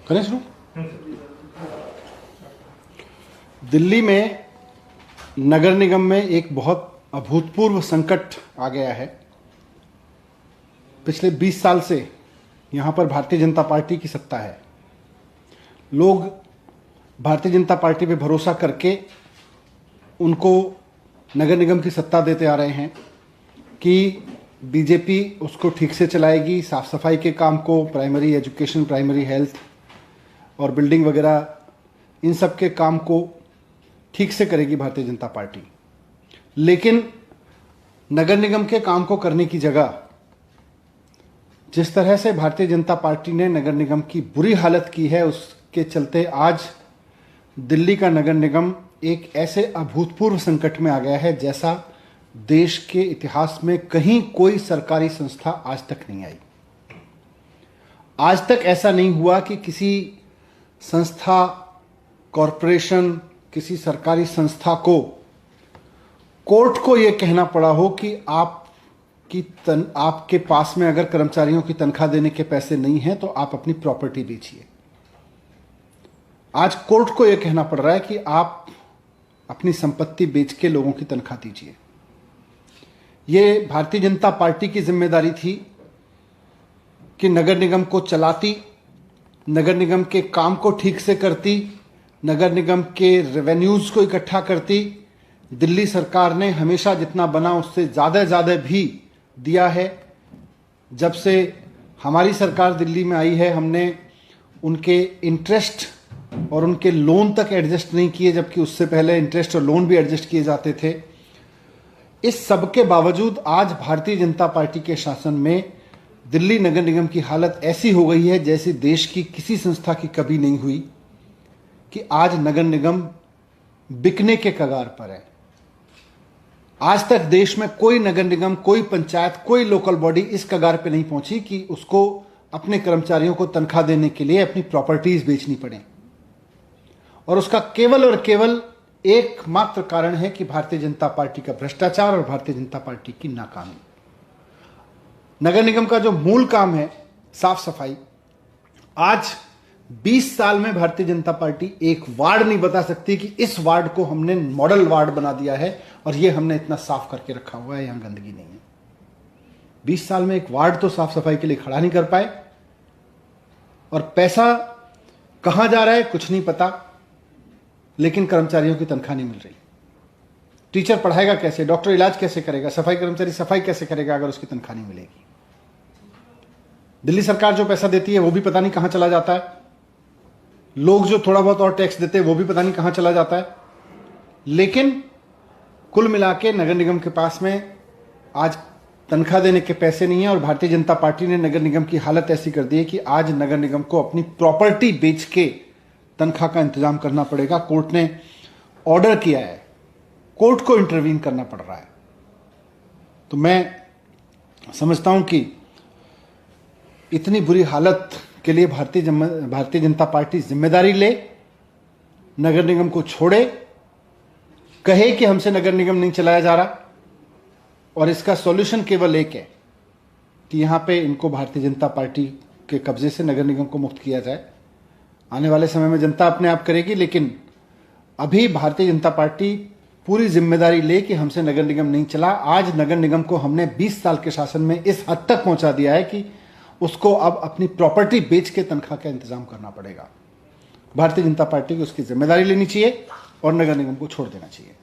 करें शुरू। दिल्ली में नगर निगम में एक बहुत अभूतपूर्व संकट आ गया है। पिछले 20 साल से यहाँ पर भारतीय जनता पार्टी की सत्ता है। लोग भारतीय जनता पार्टी पे भरोसा करके उनको नगर निगम की सत्ता देते आ रहे हैं कि बीजेपी उसको ठीक से चलाएगी, साफ सफाई के काम को, प्राइमरी एजुकेशन, प्राइमरी हेल्थ और बिल्डिंग वगैरह, इन सब के काम को ठीक से करेगी भारतीय जनता पार्टी। लेकिन नगर निगम के काम को करने की जगह जिस तरह से भारतीय जनता पार्टी ने नगर निगम की बुरी हालत की है, उसके चलते आज दिल्ली का नगर निगम एक ऐसे अभूतपूर्व संकट में आ गया है जैसा देश के इतिहास में कहीं कोई सरकारी संस्था आज तक नहीं आई। आज तक ऐसा नहीं हुआ कि किसी संस्था, कॉरपोरेशन, किसी सरकारी संस्था को कोर्ट को यह कहना पड़ा हो कि आपके पास में अगर कर्मचारियों की तनख्वाह देने के पैसे नहीं हैं तो आप अपनी प्रॉपर्टी बेचिए। आज कोर्ट को यह कहना पड़ रहा है कि आप अपनी संपत्ति बेच के लोगों की तनख्वाह दीजिए। यह भारतीय जनता पार्टी की जिम्मेदारी थी कि नगर निगम को चलाती, नगर निगम के काम को ठीक से करती, नगर निगम के रेवेन्यूज को इकट्ठा करती। दिल्ली सरकार ने हमेशा जितना बना उससे ज़्यादा भी दिया है। जब से हमारी सरकार दिल्ली में आई है, हमने उनके इंटरेस्ट और उनके लोन तक एडजस्ट नहीं किए, जबकि उससे पहले इंटरेस्ट और लोन भी एडजस्ट किए जाते थे। इस सब के बावजूद आज भारतीय जनता पार्टी के शासन में दिल्ली नगर निगम की हालत ऐसी हो गई है जैसी देश की किसी संस्था की कभी नहीं हुई, कि आज नगर निगम बिकने के कगार पर है। आज तक देश में कोई नगर निगम, कोई पंचायत, कोई लोकल बॉडी इस कगार पे नहीं पहुंची कि उसको अपने कर्मचारियों को तनख्वाह देने के लिए अपनी प्रॉपर्टीज बेचनी पड़े। और उसका केवल और केवल एकमात्र कारण है कि भारतीय जनता पार्टी का भ्रष्टाचार और भारतीय जनता पार्टी की नाकामी। नगर निगम का जो मूल काम है साफ सफाई, आज 20 साल में भारतीय जनता पार्टी एक वार्ड नहीं बता सकती कि इस वार्ड को हमने मॉडल वार्ड बना दिया है और ये हमने इतना साफ करके रखा हुआ है, यहां गंदगी नहीं है। 20 साल में एक वार्ड तो साफ सफाई के लिए खड़ा नहीं कर पाए। और पैसा कहां जा रहा है कुछ नहीं पता, लेकिन कर्मचारियों की तनख्वाह नहीं मिल रही। टीचर पढ़ाएगा कैसे, डॉक्टर इलाज कैसे करेगा, सफाई कर्मचारी सफाई कैसे करेगा अगर उसकी तनख्वाह नहीं मिलेगी। दिल्ली सरकार जो पैसा देती है वो भी पता नहीं कहां चला जाता है। लोग जो थोड़ा बहुत और टैक्स देते हैं वो भी पता नहीं कहां चला जाता है। लेकिन कुल मिला के नगर निगम के पास में आज तनख्वाह देने के पैसे नहीं है। और भारतीय जनता पार्टी ने नगर निगम की हालत ऐसी कर दी है कि आज नगर निगम को अपनी प्रॉपर्टी बेच के तनख्वाह का इंतजाम करना पड़ेगा। कोर्ट ने ऑर्डर किया है, कोर्ट को इंटरवीन करना पड़ रहा है। तो मैं समझता हूं कि इतनी बुरी हालत के लिए भारतीय जनता पार्टी जिम्मेदारी ले, नगर निगम को छोड़े, कहे कि हमसे नगर निगम नहीं चलाया जा रहा। और इसका सॉल्यूशन केवल एक है कि यहां पे इनको भारतीय जनता पार्टी के कब्जे से नगर निगम को मुक्त किया जाए। आने वाले समय में जनता अपने आप करेगी, लेकिन अभी भारतीय जनता पार्टी पूरी जिम्मेदारी ले कि हमसे नगर निगम नहीं चला। आज नगर निगम को हमने 20 साल के शासन में इस हद तक पहुंचा दिया है कि उसको अब अपनी प्रॉपर्टी बेच के तनख्वाह का इंतजाम करना पड़ेगा। भारतीय जनता पार्टी को उसकी जिम्मेदारी लेनी चाहिए और नगर निगम को छोड़ देना चाहिए।